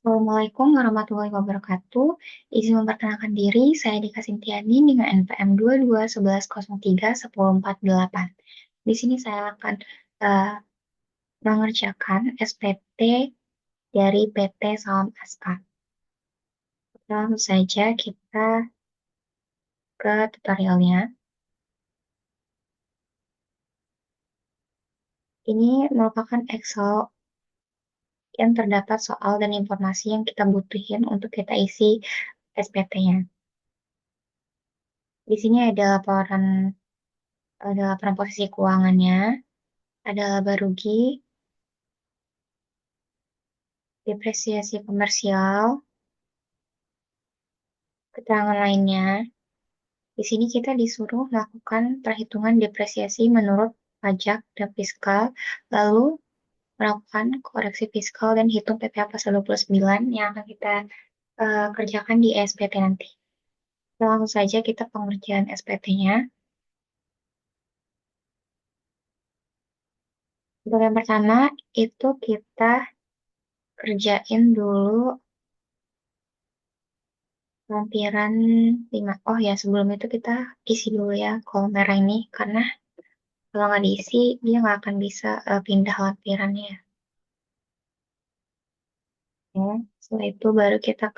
Assalamualaikum warahmatullahi wabarakatuh. Izin memperkenalkan diri, saya Dika Sintiani dengan NPM 2211031048. Di sini saya akan eh, mengerjakan SPT dari PT Saham SK. Langsung saja kita ke tutorialnya. Ini merupakan Excel yang terdapat soal dan informasi yang kita butuhin untuk kita isi SPT-nya. Di sini ada laporan posisi keuangannya, ada laba rugi, depresiasi komersial, keterangan lainnya. Di sini kita disuruh melakukan perhitungan depresiasi menurut pajak dan fiskal, lalu melakukan koreksi fiskal dan hitung PPh pasal 29 yang akan kita kerjakan di SPT nanti. Langsung saja kita pengerjaan SPT-nya. Untuk yang pertama, itu kita kerjain dulu lampiran 5. Oh ya, sebelum itu kita isi dulu ya kolom merah ini, karena kalau nggak diisi, dia nggak akan bisa pindah lampirannya. Ya. Setelah itu baru kita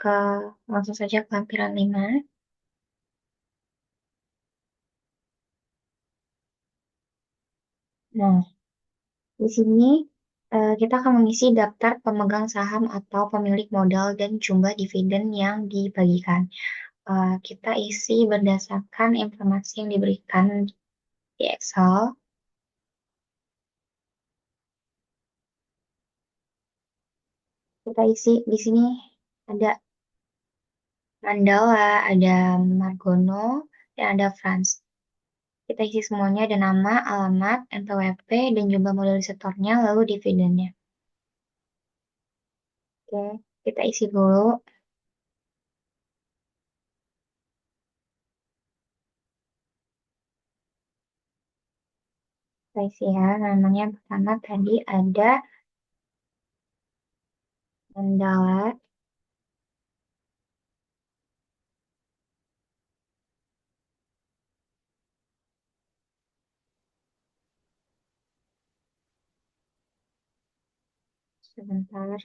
langsung saja ke lampiran 5. Nah, di sini kita akan mengisi daftar pemegang saham atau pemilik modal dan jumlah dividen yang dibagikan. Kita isi berdasarkan informasi yang diberikan di Excel. Kita isi di sini ada Mandala, ada Margono, dan ada Franz. Kita isi semuanya, ada nama, alamat, NPWP, dan jumlah modal setornya, lalu dividennya. Oke, kita isi dulu. Kita isi ya, namanya pertama tadi ada Mandala, sebentar,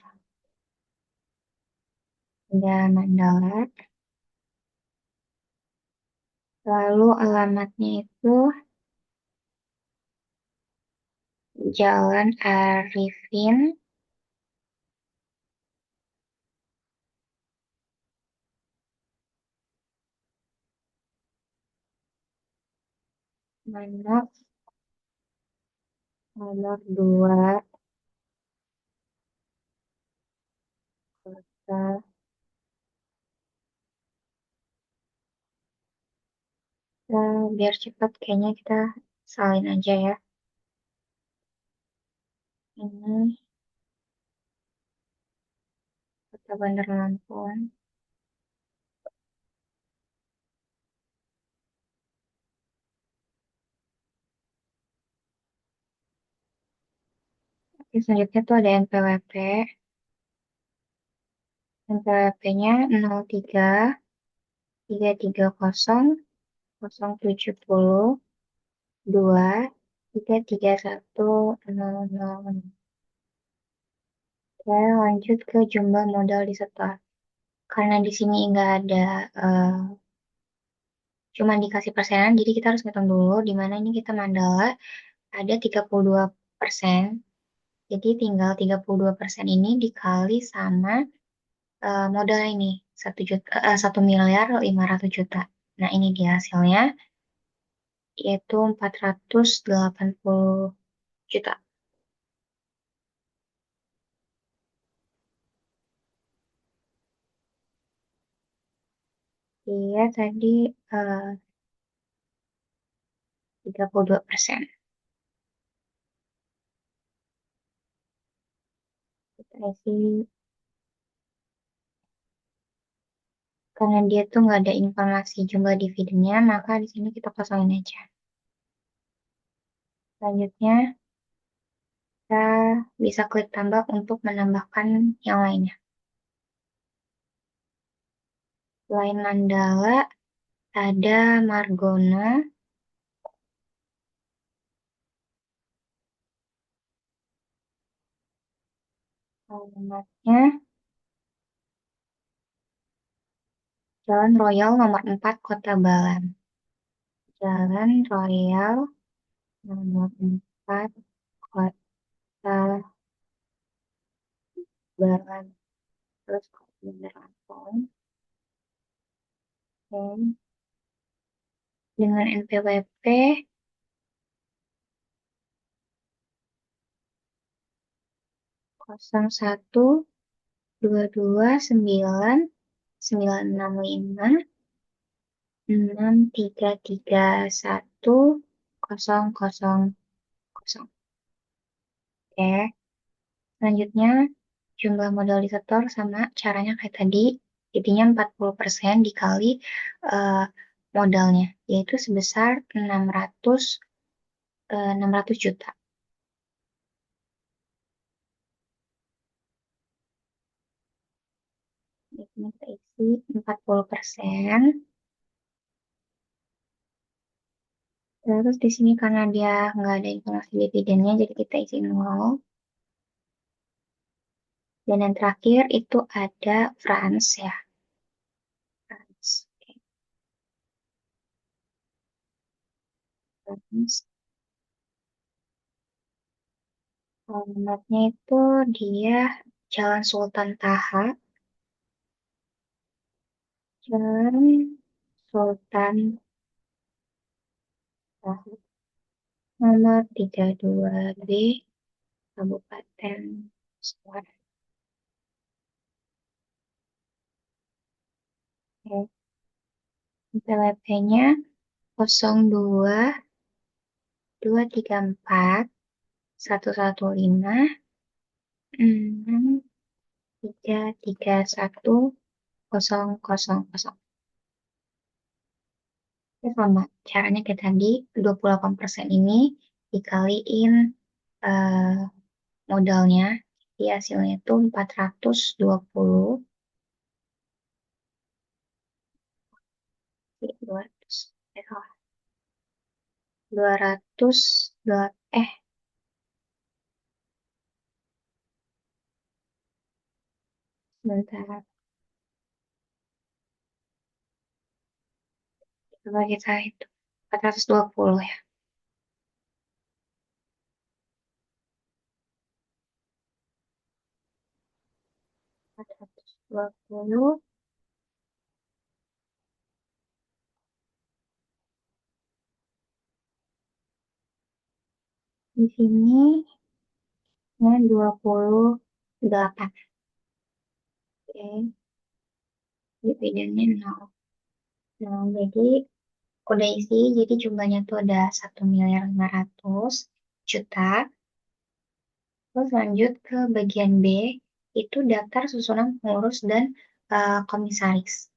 ada Mandala, lalu alamatnya itu Jalan Arifin, nomor, nomor 2, kota. Biar cepat, kayaknya kita salin aja ya. Ini Kota Bandar Lampung. Oke, selanjutnya tuh ada NPWP. NPWP-nya 03 3301233100. Oke, lanjut ke jumlah modal disetor. Karena di sini nggak ada, cuma dikasih persenan, jadi kita harus ngitung dulu di mana ini kita Mandala ada 32%. Jadi tinggal 32% ini dikali sama modal ini 1.500.000.000. Nah, ini dia hasilnya, yaitu 480 juta. Dia tadi eh, 32%. Kita isi, karena dia tuh nggak ada informasi jumlah dividennya, maka di sini kita kosongin aja. Selanjutnya, kita bisa klik tambah untuk menambahkan yang lainnya. Selain Mandala, ada Margono. Alamatnya Jalan Royal nomor 4 Kota Balam. Jalan Royal nomor 4 Kota Balam. Terus beneran phone. Dan dengan NPWP 01229569331000. Oke, selanjutnya jumlah modal disetor sama caranya kayak tadi, intinya 40% dikali eh, modalnya, yaitu sebesar 600 juta. Di sini kita isi 40%. Terus di sini karena dia nggak ada informasi dividennya, jadi kita isi 0. Dan yang terakhir itu ada France ya. France. Oke, France. Alamatnya itu dia Jalan Sultan Taha. Jalan Sultan Taha. Nomor 32B, Kabupaten Suara. PWP-nya 02 2341 6 331 000. Itu sama caranya kayak tadi, 28% ini dikaliin eh, modalnya, di hasilnya itu 420, 200, salah, 200, sebentar, coba kita itu 420 ya, 420 di sini ya 28. Oke, dividennya 0. Nah, jadi udah isi, jadi jumlahnya tuh ada 1.500.000.000. Terus lanjut ke bagian B, itu daftar susunan pengurus dan komisaris.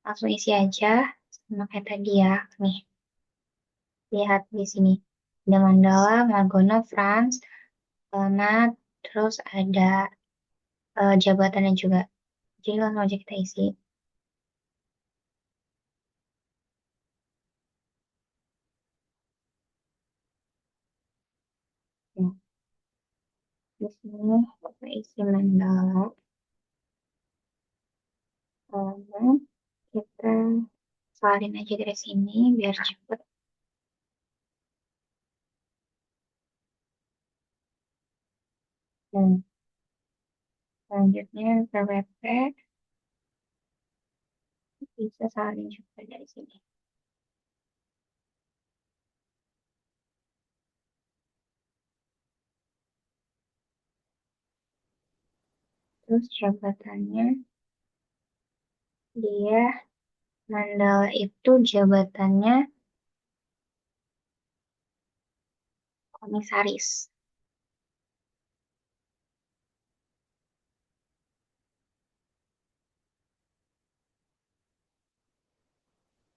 Langsung isi aja, sama kayak tadi ya. Nih, lihat di sini. Ada Mandala, Margono, France, Nat, terus ada jabatannya juga. Jadi langsung aja kita isi. Nah, di sini kita isi Mandala. Lalu kita salin aja dari sini biar cepet. Nah, selanjutnya PWP bisa salin juga dari sini. Terus jabatannya dia Mandala itu jabatannya komisaris.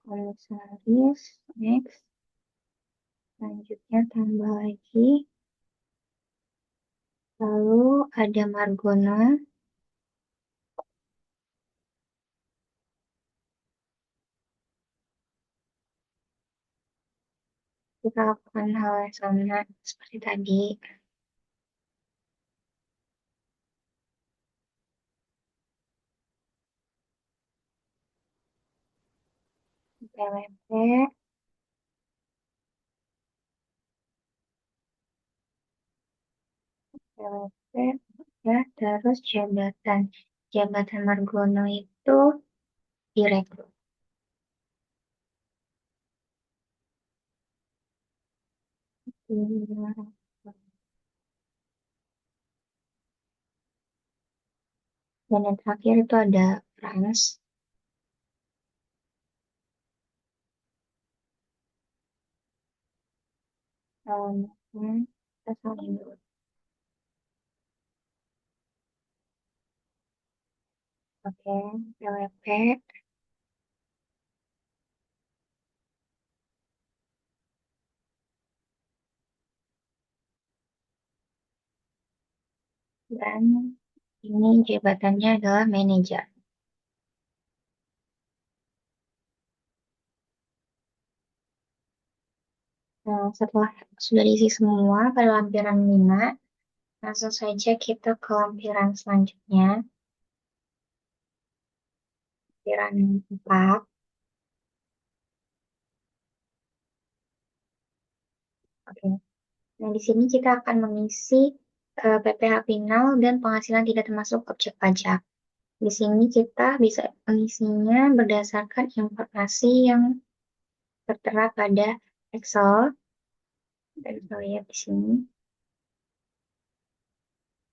Komisaris, next. Selanjutnya tambah lagi. Lalu ada Margono. Kita lakukan hal yang sama seperti tadi. PWP, PWP, ya, terus jabatan. Jabatan Margono itu direkrut. Dan yang terakhir itu ada Frans. Kita saling dulu. Oke, PWP, dan ini jabatannya adalah manajer. Nah, setelah sudah diisi semua pada lampiran 5, langsung saja kita ke lampiran selanjutnya, lampiran 4. Oke. Nah, di sini kita akan mengisi PPh final dan penghasilan tidak termasuk objek pajak. Di sini kita bisa mengisinya berdasarkan informasi yang tertera pada Excel. Dan kita lihat di sini,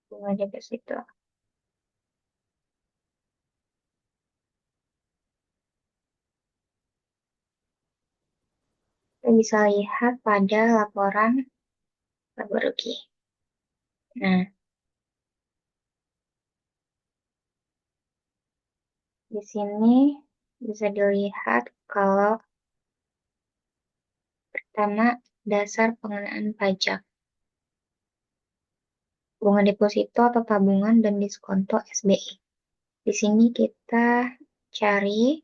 bunga deposito. Kita bisa lihat pada laporan laba rugi. Nah, di sini bisa dilihat kalau pertama dasar pengenaan pajak, bunga deposito atau tabungan dan diskonto SBI. Di sini kita cari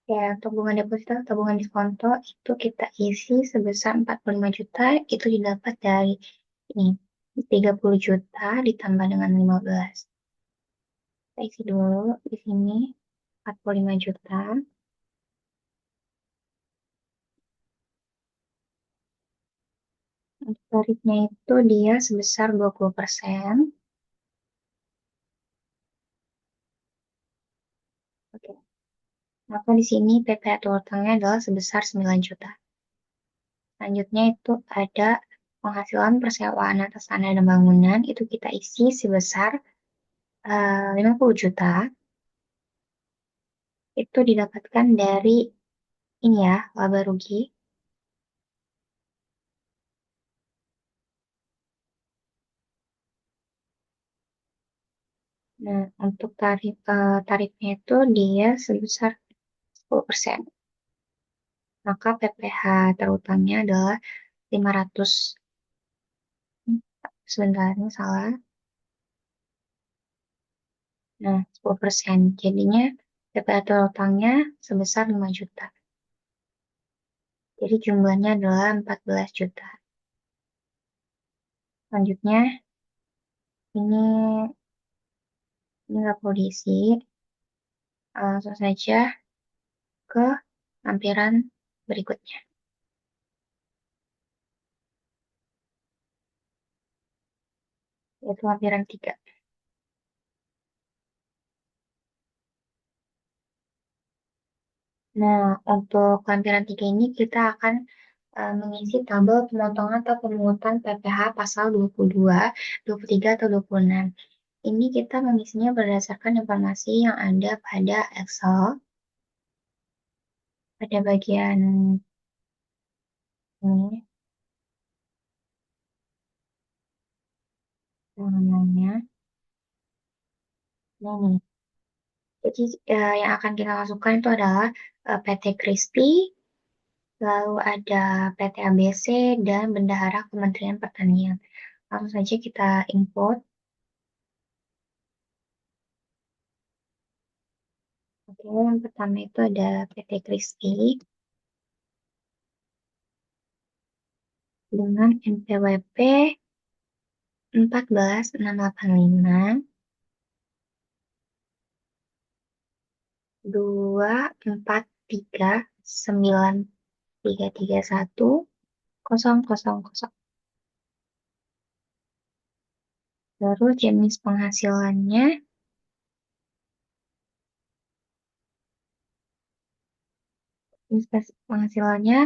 ya, untuk bunga deposito atau tabungan diskonto itu kita isi sebesar 45 juta, itu didapat dari ini 30 juta ditambah dengan 15. Kita isi dulu di sini 45 juta. Untuk tarifnya itu dia sebesar 20%. Oke. Maka di sini PP atau utangnya adalah sebesar 9 juta. Selanjutnya itu ada penghasilan persewaan atas tanah dan bangunan, itu kita isi sebesar 50 juta. Itu didapatkan dari ini ya, laba rugi. Nah, untuk tarifnya itu dia sebesar 10%. Maka PPh terutangnya adalah 500. Sebentar, ini salah. Nah, 10%. Jadinya PPh terutangnya sebesar 5 juta. Jadi jumlahnya adalah 14 juta. Selanjutnya, ini nggak perlu diisi. Langsung saja ke lampiran berikutnya, yaitu lampiran 3. Nah, untuk lampiran 3 ini kita akan mengisi tabel pemotongan atau pemungutan PPh pasal 22, 23, atau 26. Ini kita mengisinya berdasarkan informasi yang ada pada Excel. pada bagian ini namanya ini. Jadi yang akan kita masukkan itu adalah PT Christie, lalu ada PT ABC dan Bendahara Kementerian Pertanian. Langsung saja kita input. Oke, yang pertama itu ada PT Christie dengan NPWP 14685 2439331 000. Terus jenis penghasilannya,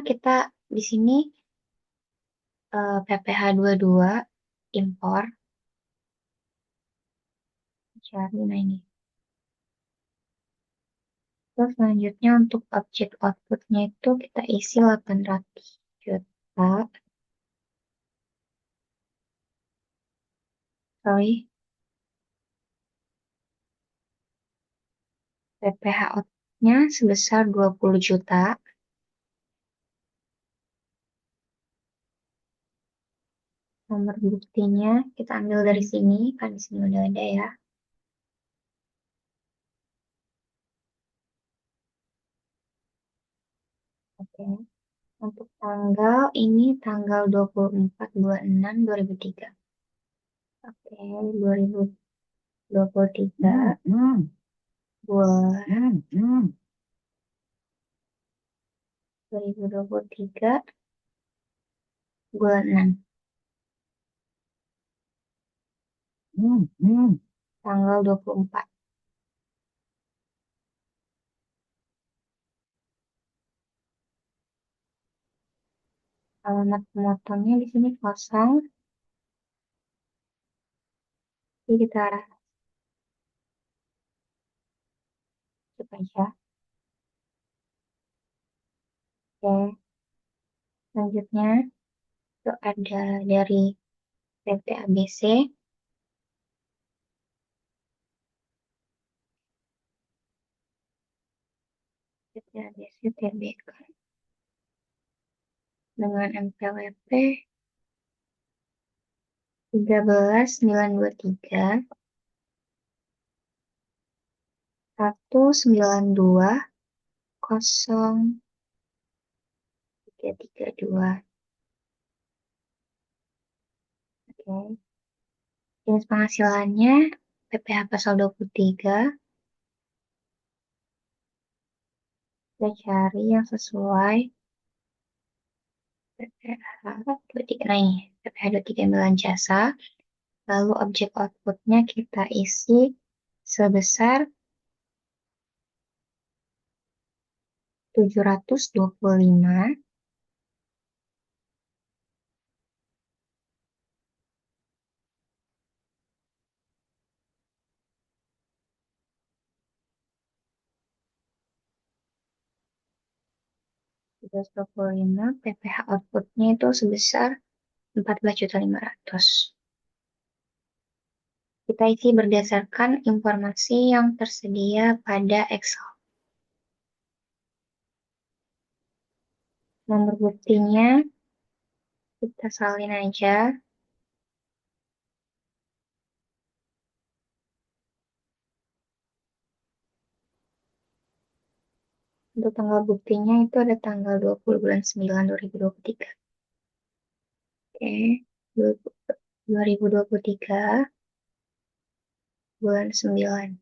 kita di sini PPh 22 impor, cari nah ini. Terus selanjutnya untuk objek outputnya itu kita isi 800 juta. Sorry, PPh outputnya sebesar 20 juta. Nomor buktinya kita ambil dari sini, kan di sini udah ada ya. Oke. Untuk tanggal ini tanggal 24/26/2003. Oke, 2023 bulan 2023 bulan 6. Tanggal 24. Alamat pemotongnya di sini kosong. Jadi kita arah aja. Oke, selanjutnya itu ada dari PT ABC, PT ABC TBK dengan NPWP 13923 192 0332. Oke. Jenis penghasilannya PPh pasal 23. Kita cari yang sesuai. PPh 23. Nah ini, PPh 23 imbalan jasa. Lalu objek outputnya kita isi sebesar 725. PPh outputnya itu sebesar 14.500.000. Kita isi berdasarkan informasi yang tersedia pada Excel. Nomor buktinya kita salin aja. Untuk tanggal buktinya itu ada tanggal 20 bulan 9 2023. Oke, 2023 bulan 9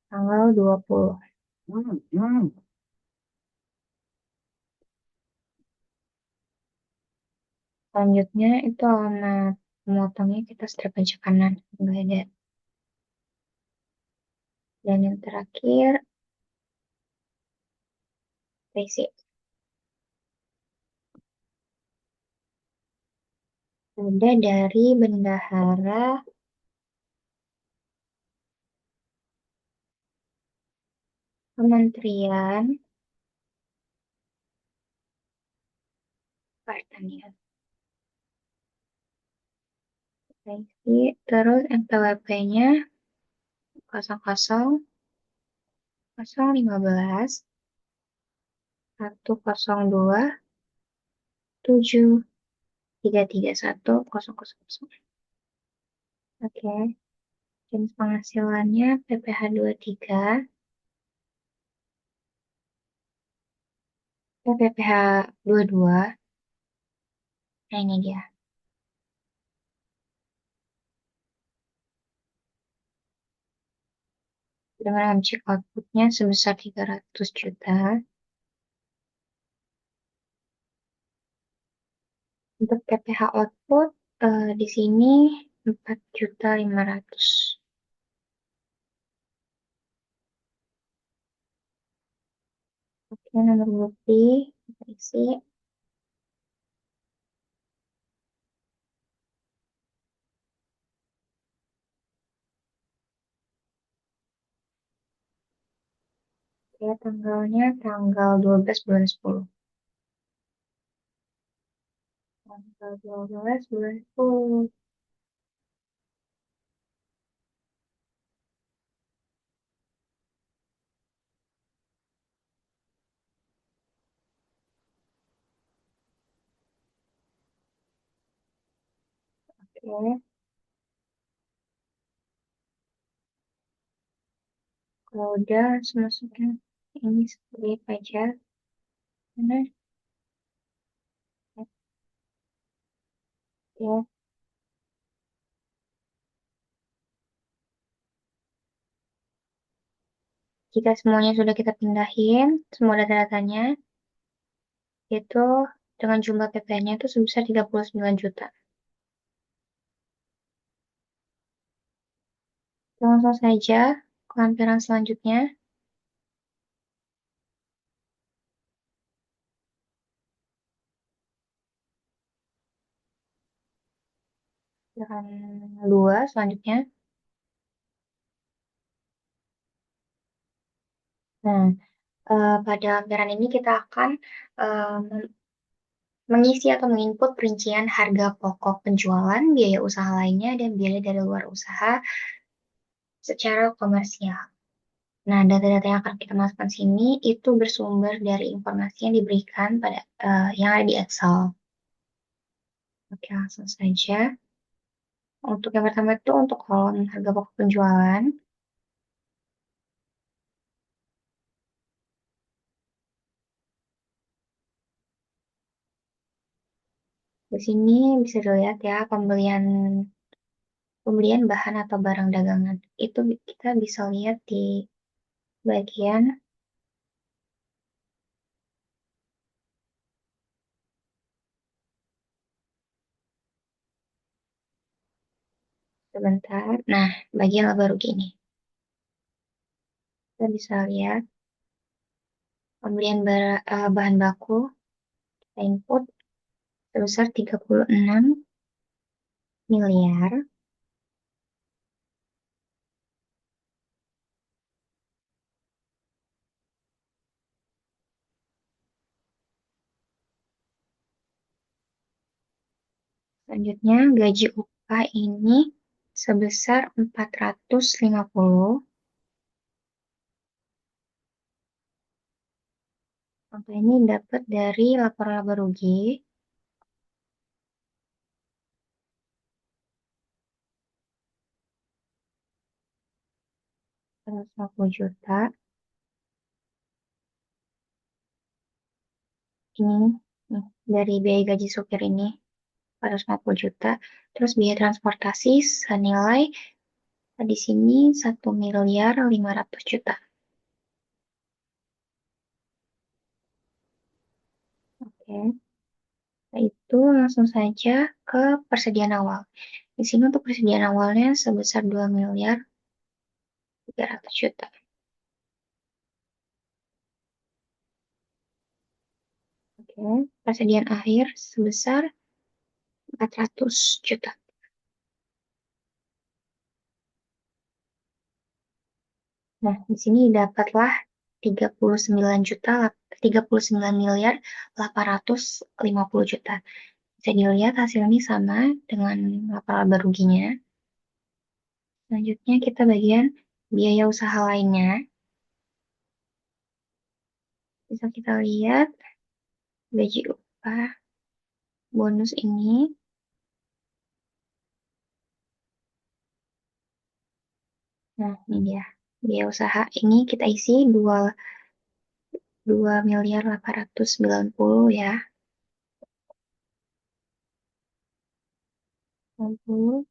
tanggal 20. Selanjutnya itu alamat pemotongnya kita strip aja kanan, enggak ada. Dan yang terakhir basic. Ada dari Bendahara Kementerian Pertanian. Terus NPWP-nya 000102733100. Oke, jenis penghasilannya PPh 23, PPh 22. Nah, ini dia. Dengan objek outputnya sebesar 300 juta. Untuk PPh output di sini 4.500.000. Oke, nomor bukti kita isi. Oke, tanggalnya tanggal 12 bulan 10. Tanggal 12 bulan 10. Oke, kalau udah masukin ini sebagai pajak. Mana? Ya, jika semuanya sudah kita pindahin, semua data-datanya, itu dengan jumlah PP-nya itu sebesar 39 juta. Langsung saja ke lampiran selanjutnya. Silakan dua selanjutnya. Nah, pada lampiran ini kita akan eh, mengisi atau menginput perincian harga pokok penjualan, biaya usaha lainnya, dan biaya dari luar usaha secara komersial. Nah, data-data yang akan kita masukkan sini itu bersumber dari informasi yang diberikan pada yang ada di Excel. Oke, langsung saja. Untuk yang pertama itu untuk kolom harga pokok penjualan. Di sini bisa dilihat ya pembelian bahan atau barang dagangan. Itu kita bisa lihat di bagian sebentar. Nah, bagian laba rugi ini. Kita bisa lihat pembelian bahan baku kita input sebesar 36 miliar. Selanjutnya, gaji upah ini sebesar 450. Angka ini dapat dari laporan laba rugi. Terus 50 juta. Ini nih, dari biaya gaji supir ini 450 juta. Terus biaya transportasi senilai di sini 1.500.000.000. Oke. Nah, itu langsung saja ke persediaan awal. Di sini untuk persediaan awalnya sebesar 2.300.000.000. Oke. Persediaan akhir sebesar 400 juta. Nah, di sini dapatlah 39 miliar 850 juta. Bisa dilihat hasilnya sama dengan laporan laba ruginya. Selanjutnya kita bagian biaya usaha lainnya. Bisa kita lihat gaji upah, bonus ini. Nah, ini dia. Biaya usaha ini kita isi 2 miliar 890 ya. 90.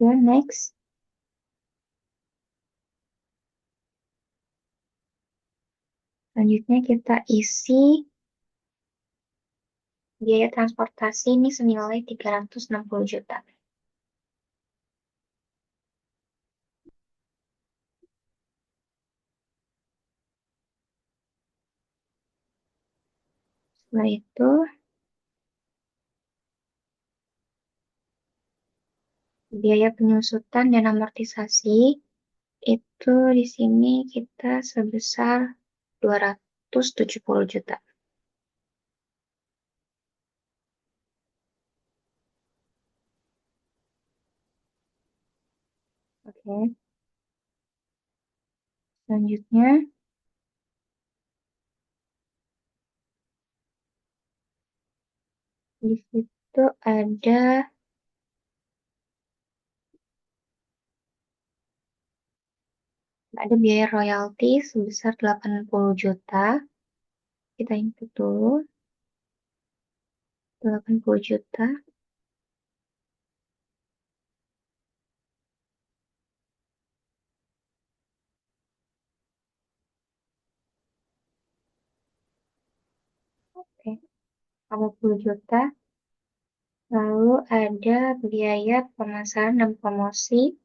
Ya, next. Selanjutnya kita isi biaya transportasi ini senilai 360 juta. Setelah itu, biaya penyusutan dan amortisasi itu di sini kita sebesar 270 juta. Oke. Selanjutnya, di situ ada biaya royalti sebesar 80 juta. Kita input dulu, 80 juta. Oke, 80 juta. Lalu ada biaya pemasaran dan promosi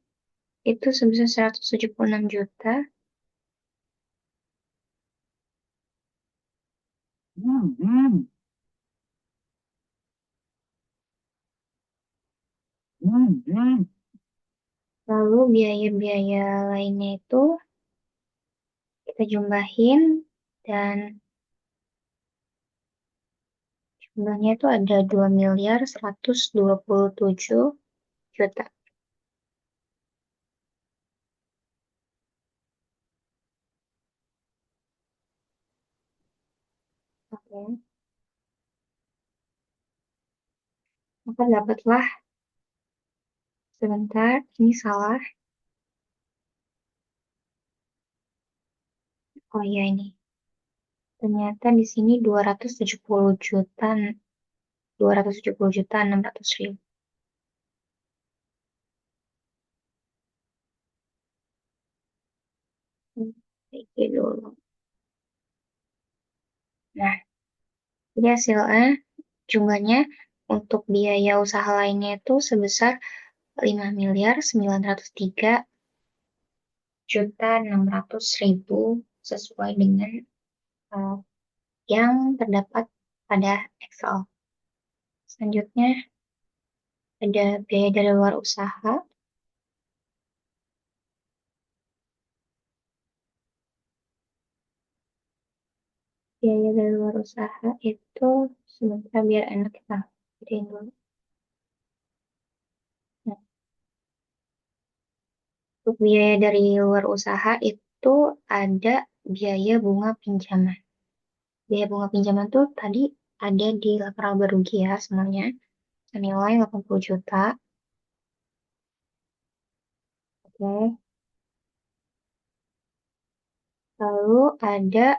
itu sebesar 176 juta. Lalu biaya-biaya lainnya itu kita jumlahin dan jumlahnya itu ada 2 miliar 127 juta. Oke, maka dapatlah sebentar, ini salah. Oh iya ini. Ternyata di sini 270 juta, 270 juta 600 ribu. Oke dulu. Nah, jadi hasilnya jumlahnya untuk biaya usaha lainnya itu sebesar 5.903.600.000 sesuai dengan uh, yang terdapat pada Excel. Selanjutnya ada biaya dari luar usaha. Biaya dari luar usaha itu sebentar biar enak kita gedein dulu. Nah, untuk biaya dari luar usaha itu ada biaya bunga pinjaman. Biaya bunga pinjaman tuh tadi ada di laporan laba rugi ya semuanya. Senilai 80 juta. Oke. Lalu ada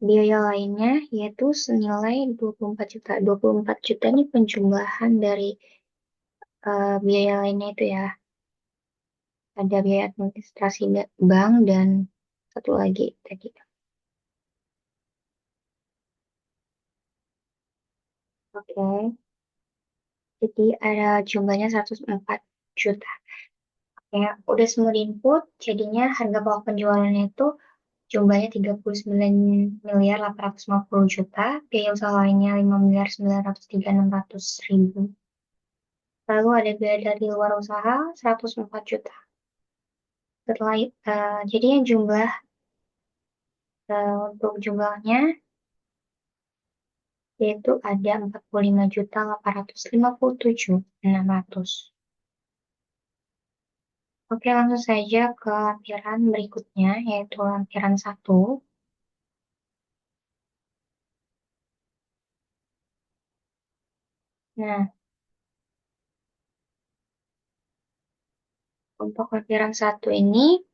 biaya lainnya yaitu senilai 24 juta. 24 juta ini penjumlahan dari biaya lainnya itu ya. Ada biaya administrasi bank dan satu lagi tadi. Oke. Jadi ada jumlahnya 104 juta. Ya, udah semua diinput, jadinya harga pokok penjualannya itu jumlahnya 39.850.000.000, biaya usaha lainnya 5.903.600.000. Lalu ada biaya dari luar usaha 104 juta. Setelah jadinya untuk jumlahnya yaitu ada 45.857.600. Oke, langsung saja ke lampiran berikutnya, yaitu lampiran 1. Nah, untuk lampiran 1 ini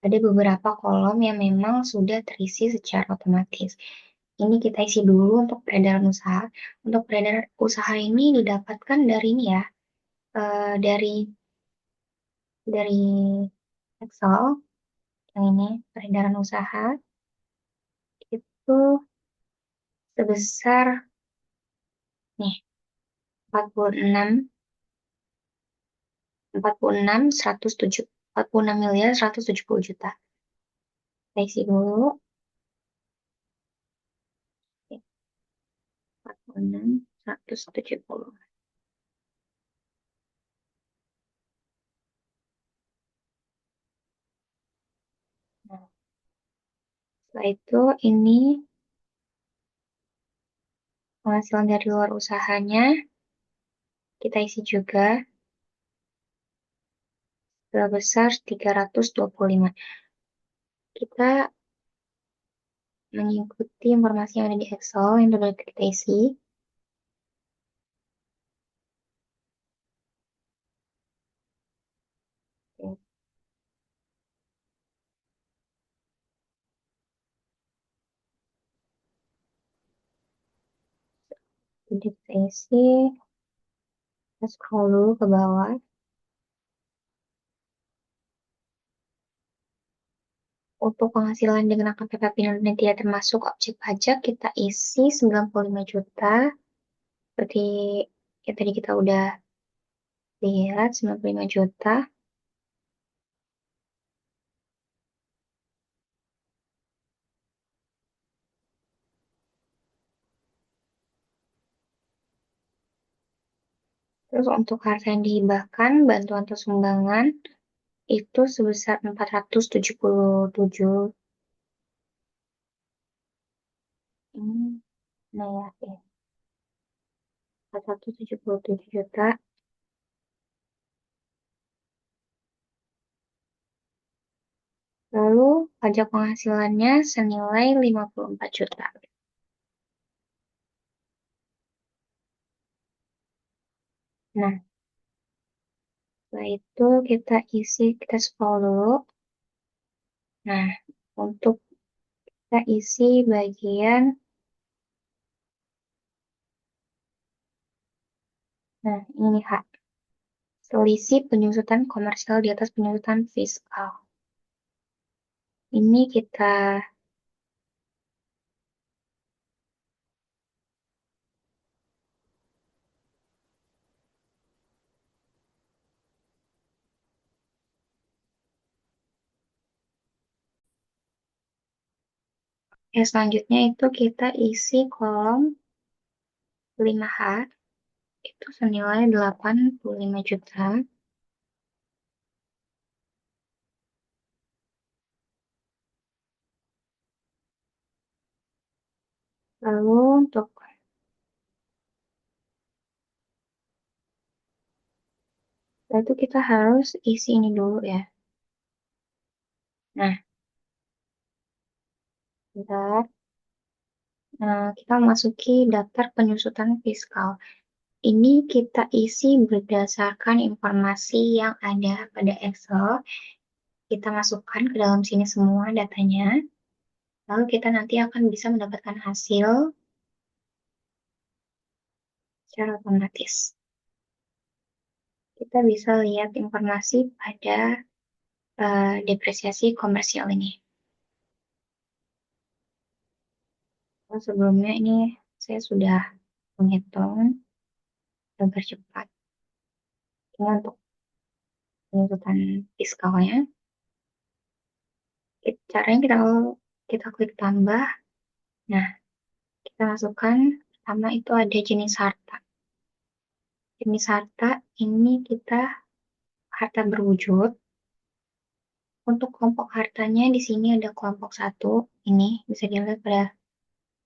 ada beberapa kolom yang memang sudah terisi secara otomatis. Ini kita isi dulu untuk peredaran usaha. Untuk peredaran usaha ini didapatkan dari ini ya, dari Excel yang ini peredaran usaha itu sebesar nih 46 46.170 juta. Kita isi dulu 46.170. Nah, setelah itu ini penghasilan dari luar usahanya kita isi juga sebesar 325. Kita mengikuti informasi yang ada di Excel yang sudah kita isi. Oke, jadi kita isi, kita scroll dulu ke bawah. Untuk penghasilan dikenakan PPP dan tidak termasuk objek pajak, kita isi 95 juta. Seperti yang tadi kita udah lihat, 95 juta. Terus untuk harta yang dihibahkan, bantuan atau sumbangan, itu sebesar 477. Ini, nah ya, 477 juta. Lalu pajak penghasilannya senilai 54 juta. Nah, setelah itu kita isi, kita scroll dulu. Nah, untuk kita isi bagian, nah ini hak. Selisih penyusutan komersial di atas penyusutan fiskal. Ini kita, selanjutnya itu kita isi kolom 5H, itu senilai 85 juta. Lalu untuk setelah itu kita harus isi ini dulu ya. Nah, bentar. Nah, kita masuki daftar penyusutan fiskal. Ini kita isi berdasarkan informasi yang ada pada Excel. Kita masukkan ke dalam sini semua datanya. Lalu kita nanti akan bisa mendapatkan hasil secara otomatis. Kita bisa lihat informasi pada depresiasi komersial ini. Sebelumnya ini saya sudah menghitung agar cepat. Ini untuk penyusutan fiskalnya. Caranya kita klik tambah. Nah, kita masukkan pertama itu ada jenis harta. Jenis harta ini kita harta berwujud. Untuk kelompok hartanya di sini ada kelompok satu. Ini bisa dilihat pada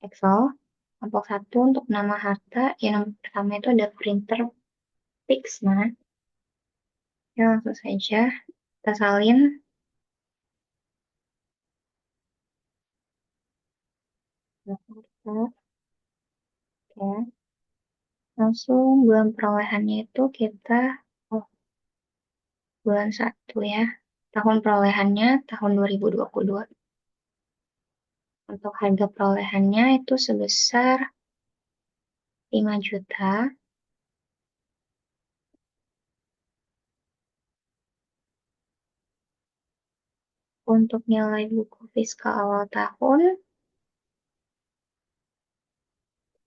Excel. Kelompok satu untuk nama harta yang pertama itu ada printer Pixma. Ya, langsung saja kita salin. Oke. Langsung bulan perolehannya itu kita, oh, bulan 1 ya. Tahun perolehannya tahun 2022. Untuk harga perolehannya itu sebesar 5 juta. Untuk nilai buku fiskal awal tahun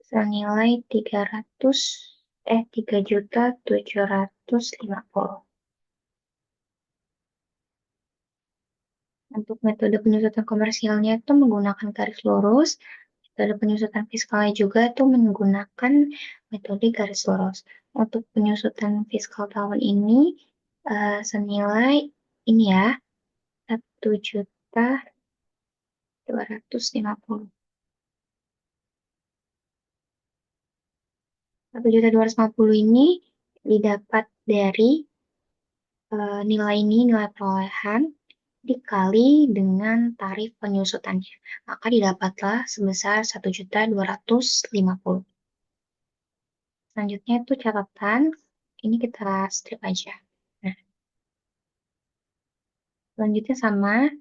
senilai 3 juta 750. Untuk metode penyusutan komersialnya itu menggunakan garis lurus. Metode penyusutan fiskalnya juga itu menggunakan metode garis lurus. Untuk penyusutan fiskal tahun ini senilai ini ya, 1.250.000. 1.250.000 ini didapat dari nilai ini, nilai perolehan, dikali dengan tarif penyusutannya. Maka didapatlah sebesar 1.250.000. Selanjutnya itu catatan. Ini kita strip aja. Nah, selanjutnya sama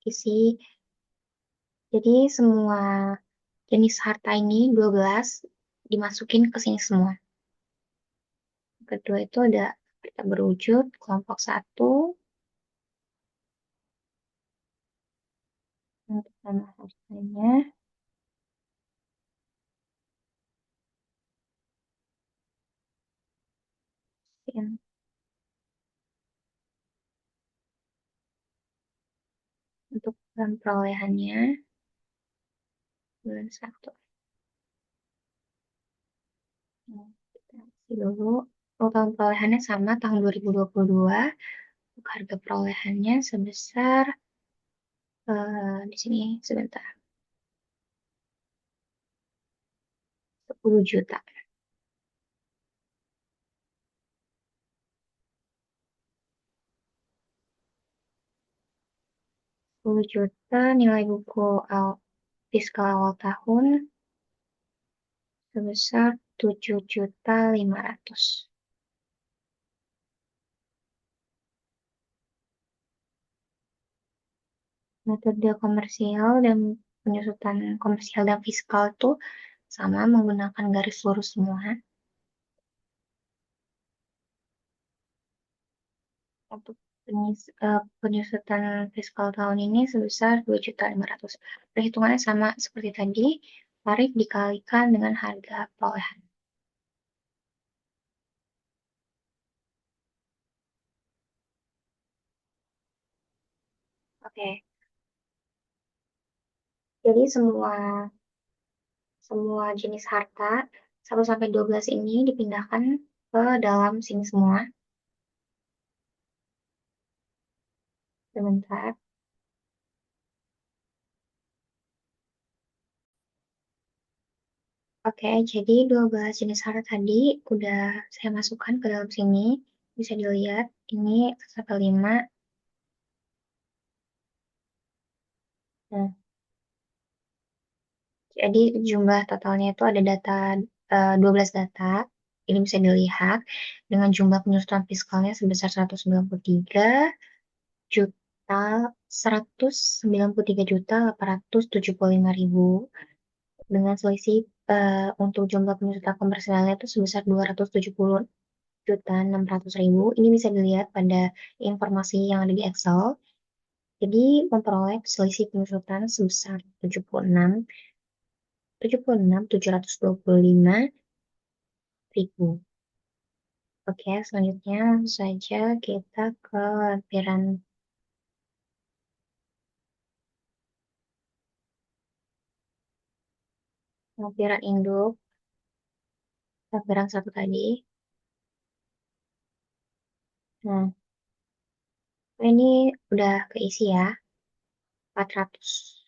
isi. Jadi semua jenis harta ini 12 dimasukin ke sini semua. Kedua itu ada harta berwujud, kelompok satu. Untuk nama hartanya. Sekian. Untuk bulan perolehannya, bulan 1. Nah, kita isi dulu. Untuk tahun perolehannya sama, tahun 2022. Untuk harga perolehannya sebesar, di sini sebentar, 10 juta. 10 juta nilai buku fiskal awal tahun sebesar 7.500.000. Metode komersial dan penyusutan komersial dan fiskal itu sama menggunakan garis lurus semua. Untuk penyusutan fiskal tahun ini sebesar 2.500.000. Perhitungannya sama seperti tadi, tarif dikalikan dengan harga perolehan. Oke, jadi semua jenis harta 1 sampai 12 ini dipindahkan ke dalam sini semua. Sebentar. Oke, jadi 12 jenis harta tadi udah saya masukkan ke dalam sini. Bisa dilihat, ini 1 sampai 5. Nah, jadi jumlah totalnya itu ada data 12 data. Ini bisa dilihat dengan jumlah penyusutan fiskalnya sebesar 193.875.000 dengan selisih untuk jumlah penyusutan komersialnya itu sebesar 270.600.000. Ini bisa dilihat pada informasi yang ada di Excel. Jadi memperoleh selisih penyusutan sebesar 76.725.000. Oke, selanjutnya langsung saja kita ke lampiran induk, lampiran satu tadi. Nah, ini udah keisi ya, 400.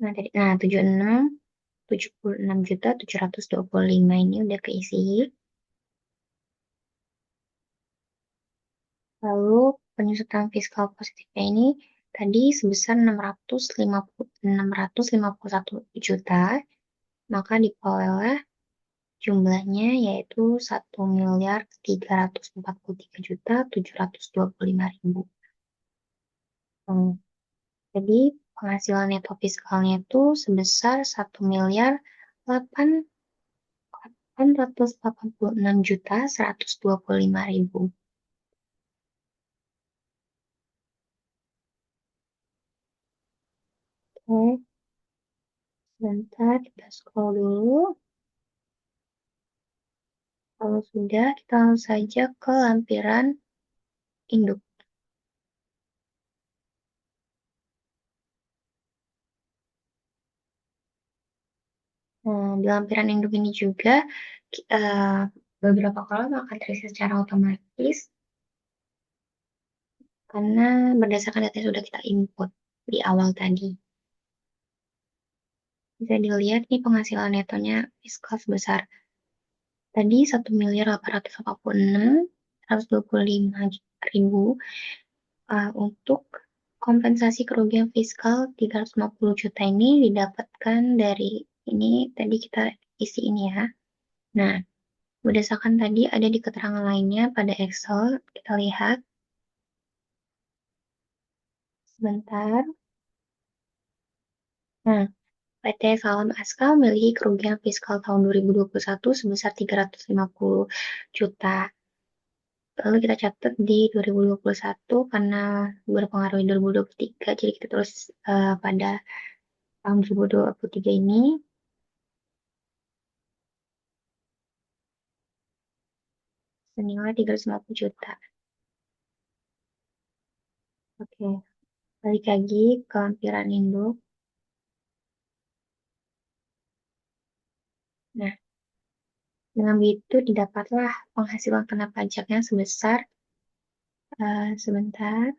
Nah, 76.725 ini udah keisi. Lalu penyusutan fiskal positifnya ini tadi sebesar 651 juta, maka diperoleh jumlahnya yaitu 1.343.725.000. Jadi penghasilan neto fiskalnya itu sebesar 1.886.125.000. Oke, sebentar kita scroll dulu. Kalau sudah, kita langsung saja ke lampiran induk. Nah, di lampiran induk ini juga beberapa kolom akan terisi secara otomatis karena berdasarkan data yang sudah kita input di awal tadi. Bisa dilihat nih penghasilan netonya fiskal sebesar tadi 1.886.125.000 untuk kompensasi kerugian fiskal 350 juta ini didapatkan dari ini tadi kita isi ini ya. Nah, berdasarkan tadi ada di keterangan lainnya pada Excel, kita lihat sebentar. Nah, PT Salam Aska memiliki kerugian fiskal tahun 2021 sebesar 350 juta. Lalu kita catat di 2021 karena berpengaruh di 2023, jadi kita terus pada tahun 2023 ini senilai 350 juta. Oke, balik lagi ke lampiran induk. Nah, dengan begitu didapatlah penghasilan kena pajaknya sebesar sebentar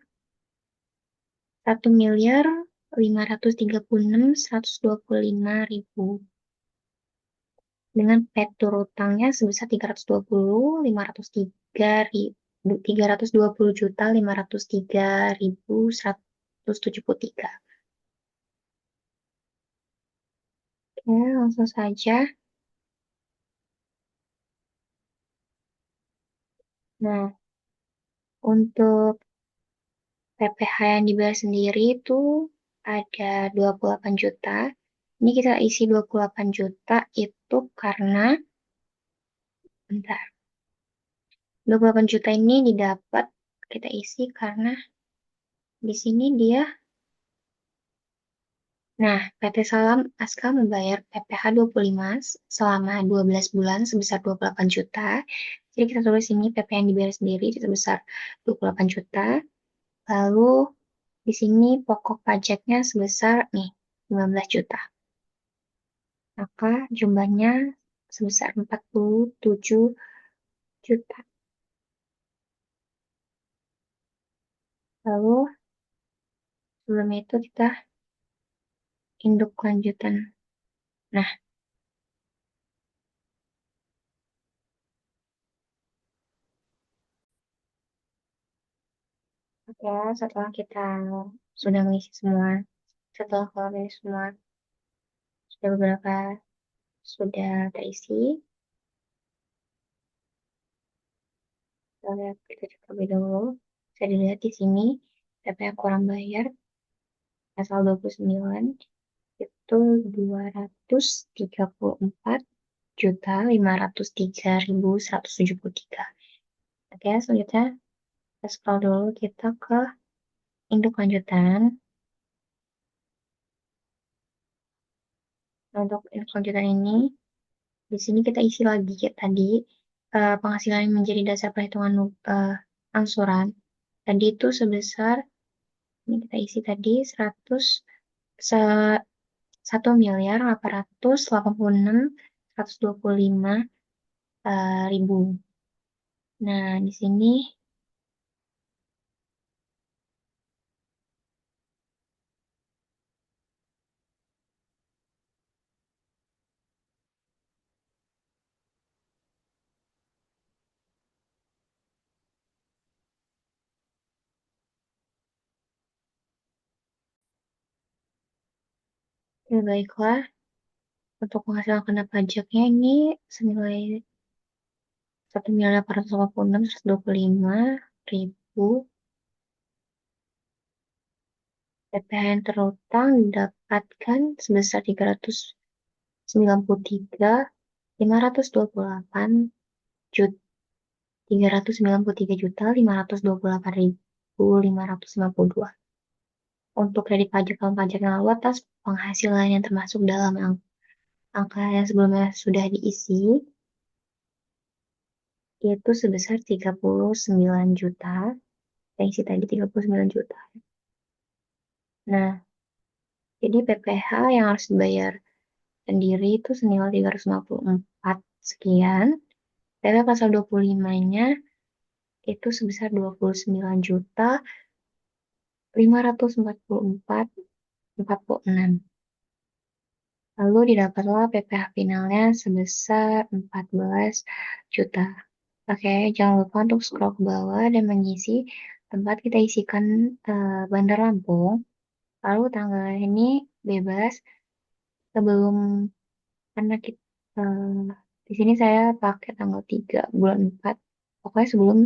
1.536.125.000 dengan petur utangnya sebesar 320.503.173.173. Oke, langsung saja. Nah, untuk PPh yang dibayar sendiri itu ada 28 juta. Ini kita isi 28 juta itu karena, bentar, 28 juta ini didapat kita isi karena di sini dia, nah PT Salam Aska membayar PPh 25 selama 12 bulan sebesar 28 juta. Jadi kita tulis ini PP yang dibayar sendiri sebesar 28 juta. Lalu di sini pokok pajaknya sebesar nih 15 juta. Maka jumlahnya sebesar 47 juta. Lalu sebelum itu kita induk lanjutan. Nah, oke, setelah kita sudah mengisi semua, setelah kolom ini semua sudah beberapa sudah terisi, kita lihat kita cek terlebih dulu. Bisa dilihat di sini PPh kurang bayar pasal 29 itu 234.503.173. Oke, selanjutnya kita scroll dulu kita ke induk lanjutan. Nah, untuk induk lanjutan ini di sini kita isi lagi kayak tadi penghasilan yang menjadi dasar perhitungan angsuran tadi itu sebesar, ini kita isi tadi 1.886.125.000. Nah, di sini ya baiklah, untuk penghasilan kena pajaknya ini senilai 1.886.125.000. PPh yang terutang didapatkan sebesar 393.528.393.528.552. Untuk kredit pajak dan pajak yang lalu atas penghasilan yang termasuk dalam angka yang sebelumnya sudah diisi, yaitu sebesar 39 juta. Saya isi tadi 39 juta. Nah, jadi PPh yang harus dibayar sendiri itu senilai 354 sekian. PP pasal 25-nya itu sebesar 29.544.46. Lalu didapatlah PPh finalnya sebesar 14 juta. Oke, jangan lupa untuk scroll ke bawah dan mengisi tempat kita isikan Bandar Lampung. Lalu tanggal ini bebas sebelum, karena kita, di sini saya pakai tanggal 3 bulan 4. Pokoknya sebelum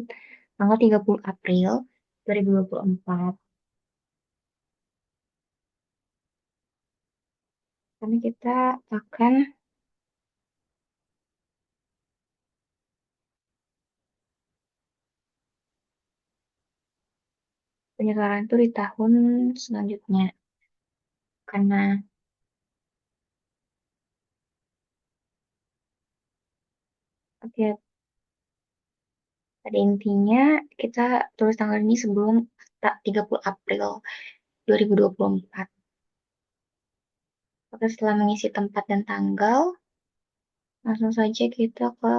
tanggal 30 April 2024. Karena kita akan penyeluruhan itu di tahun selanjutnya. Karena oke, pada intinya kita tulis tanggal ini sebelum 30 April 2024. Oke, setelah mengisi tempat dan tanggal, langsung saja kita ke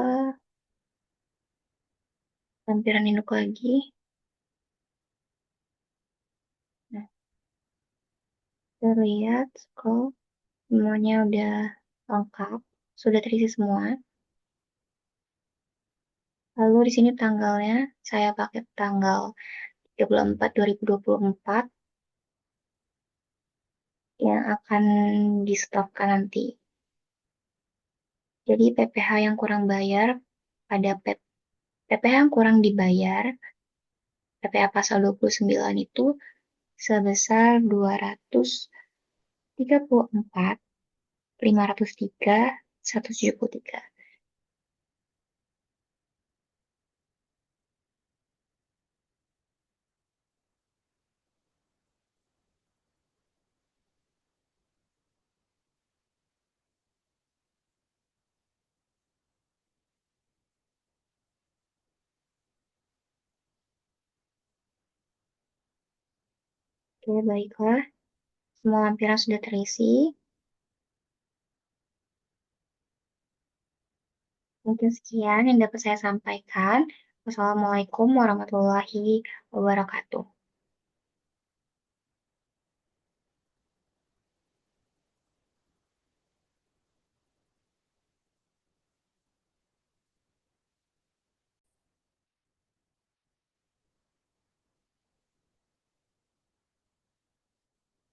lampiran induk lagi. Nah, kita lihat kalau semuanya udah lengkap, sudah terisi semua. Lalu di sini tanggalnya, saya pakai tanggal 34 2024 yang akan disetopkan nanti. Jadi PPh yang kurang bayar pada PPh yang kurang dibayar, PPh pasal 29 itu sebesar 234.503.173. Oke, baiklah. Semua lampiran sudah terisi. Mungkin sekian yang dapat saya sampaikan. Wassalamualaikum warahmatullahi wabarakatuh.